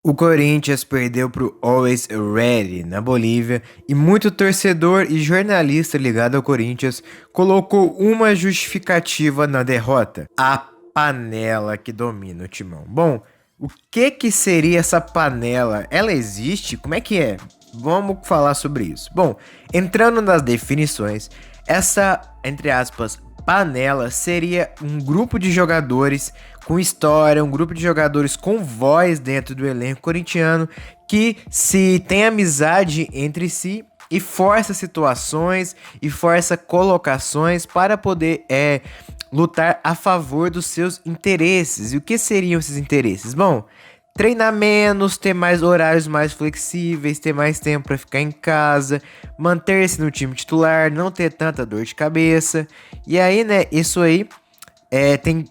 O Corinthians perdeu pro Always Ready na Bolívia e muito torcedor e jornalista ligado ao Corinthians colocou uma justificativa na derrota: a panela que domina o timão. Bom, o que seria essa panela? Ela existe? Como é que é? Vamos falar sobre isso. Bom, entrando nas definições, essa, entre aspas, panela seria um grupo de jogadores com história, um grupo de jogadores com voz dentro do elenco corintiano que se tem amizade entre si e força situações e força colocações para poder lutar a favor dos seus interesses. E o que seriam esses interesses? Bom, treinar menos, ter mais horários mais flexíveis, ter mais tempo para ficar em casa, manter-se no time titular, não ter tanta dor de cabeça. E aí, né, isso aí,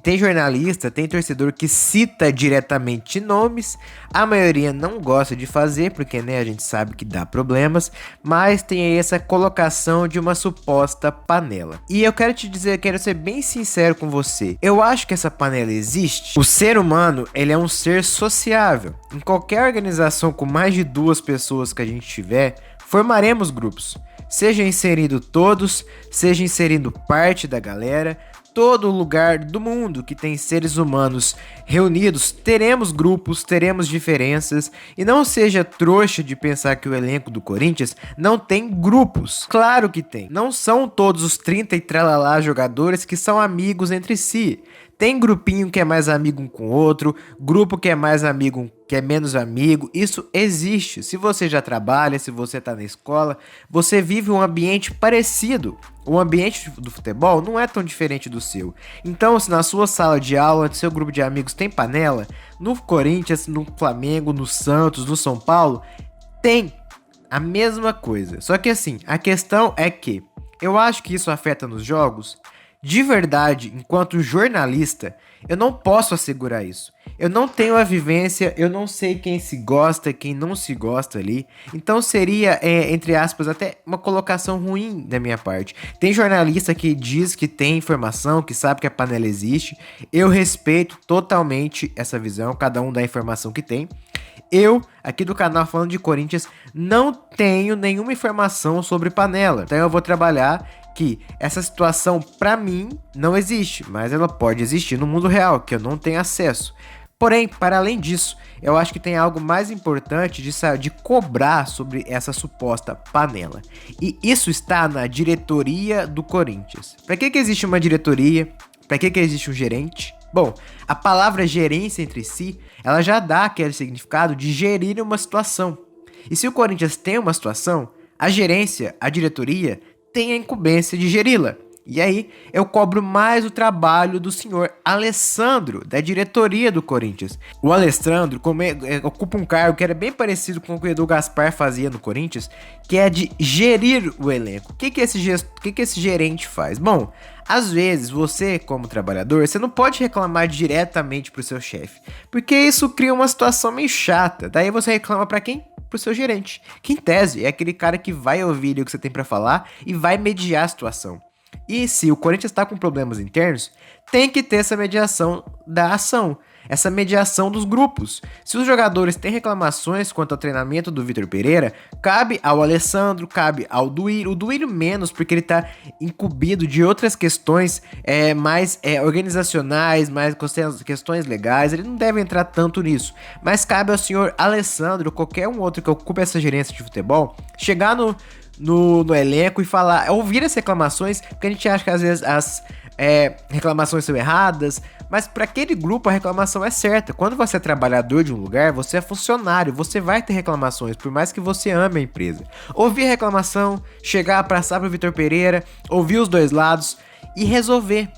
tem jornalista, tem torcedor que cita diretamente nomes. A maioria não gosta de fazer, porque, né, a gente sabe que dá problemas. Mas tem aí essa colocação de uma suposta panela. E eu quero te dizer, quero ser bem sincero com você. Eu acho que essa panela existe. O ser humano, ele é um ser sociável. Em qualquer organização com mais de 2 pessoas que a gente tiver, formaremos grupos. Seja inserindo todos, seja inserindo parte da galera. Todo lugar do mundo que tem seres humanos reunidos, teremos grupos, teremos diferenças. E não seja trouxa de pensar que o elenco do Corinthians não tem grupos. Claro que tem. Não são todos os 30 e tralalá jogadores que são amigos entre si. Tem grupinho que é mais amigo um com o outro, grupo que é mais amigo que é menos amigo. Isso existe. Se você já trabalha, se você tá na escola, você vive um ambiente parecido. O ambiente do futebol não é tão diferente do seu. Então, se na sua sala de aula, no seu grupo de amigos tem panela, no Corinthians, no Flamengo, no Santos, no São Paulo, tem a mesma coisa. Só que assim, a questão é que eu acho que isso afeta nos jogos. De verdade, enquanto jornalista, eu não posso assegurar isso. Eu não tenho a vivência, eu não sei quem se gosta, quem não se gosta ali. Então seria, entre aspas, até uma colocação ruim da minha parte. Tem jornalista que diz que tem informação, que sabe que a panela existe. Eu respeito totalmente essa visão, cada um dá a informação que tem. Eu, aqui do canal Falando de Corinthians, não tenho nenhuma informação sobre panela. Então eu vou trabalhar que essa situação, pra mim, não existe, mas ela pode existir no mundo real, que eu não tenho acesso. Porém, para além disso, eu acho que tem algo mais importante de cobrar sobre essa suposta panela. E isso está na diretoria do Corinthians. Para que existe uma diretoria? Para que existe um gerente? Bom, a palavra gerência entre si, ela já dá aquele significado de gerir uma situação. E se o Corinthians tem uma situação, a gerência, a diretoria, tem a incumbência de geri-la. E aí, eu cobro mais o trabalho do senhor Alessandro, da diretoria do Corinthians. O Alessandro ocupa um cargo que era bem parecido com o que o Edu Gaspar fazia no Corinthians, que é de gerir o elenco. O que esse gerente faz? Bom, às vezes, você, como trabalhador, você não pode reclamar diretamente pro seu chefe, porque isso cria uma situação meio chata. Daí você reclama pra quem? Pro seu gerente, que em tese é aquele cara que vai ouvir o que você tem pra falar e vai mediar a situação. E se o Corinthians está com problemas internos, tem que ter essa mediação da ação, essa mediação dos grupos. Se os jogadores têm reclamações quanto ao treinamento do Vitor Pereira, cabe ao Alessandro, cabe ao Duílio. O Duílio menos, porque ele está incumbido de outras questões mais organizacionais, mais questões legais. Ele não deve entrar tanto nisso. Mas cabe ao senhor Alessandro, qualquer um outro que ocupe essa gerência de futebol, chegar no elenco e falar, ouvir as reclamações, porque a gente acha que às vezes as reclamações são erradas, mas para aquele grupo a reclamação é certa. Quando você é trabalhador de um lugar, você é funcionário, você vai ter reclamações, por mais que você ame a empresa. Ouvir a reclamação, chegar, passar pro Vitor Pereira, ouvir os dois lados e resolver.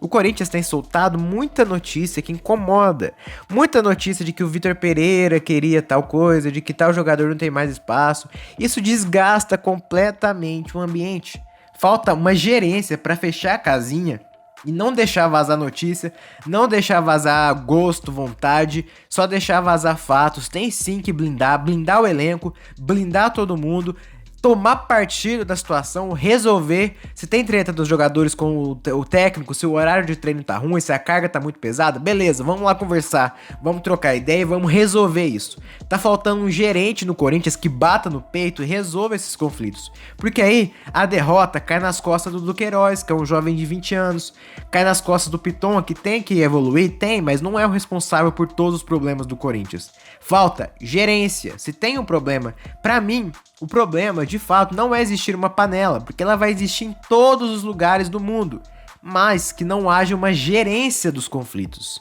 O Corinthians tem soltado muita notícia que incomoda. Muita notícia de que o Vitor Pereira queria tal coisa, de que tal jogador não tem mais espaço. Isso desgasta completamente o ambiente. Falta uma gerência para fechar a casinha e não deixar vazar notícia, não deixar vazar gosto, vontade, só deixar vazar fatos. Tem sim que blindar o elenco, blindar todo mundo. tomar partido da situação, resolver. Se tem treta dos jogadores com o técnico, se o horário de treino tá ruim, se a carga tá muito pesada, beleza, vamos lá conversar, vamos trocar ideia e vamos resolver isso. Tá faltando um gerente no Corinthians que bata no peito e resolva esses conflitos. Porque aí a derrota cai nas costas do Duqueiroz, que é um jovem de 20 anos, cai nas costas do Piton, que tem que evoluir, tem, mas não é o responsável por todos os problemas do Corinthians. Falta gerência. Se tem um problema, pra mim, o problema, de fato, não é existir uma panela, porque ela vai existir em todos os lugares do mundo, mas que não haja uma gerência dos conflitos.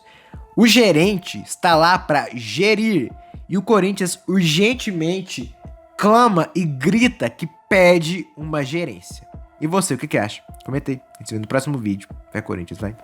O gerente está lá para gerir, e o Corinthians urgentemente clama e grita que pede uma gerência. E você, o que acha? Comenta aí. A gente se vê no próximo vídeo. Vai Corinthians, vai!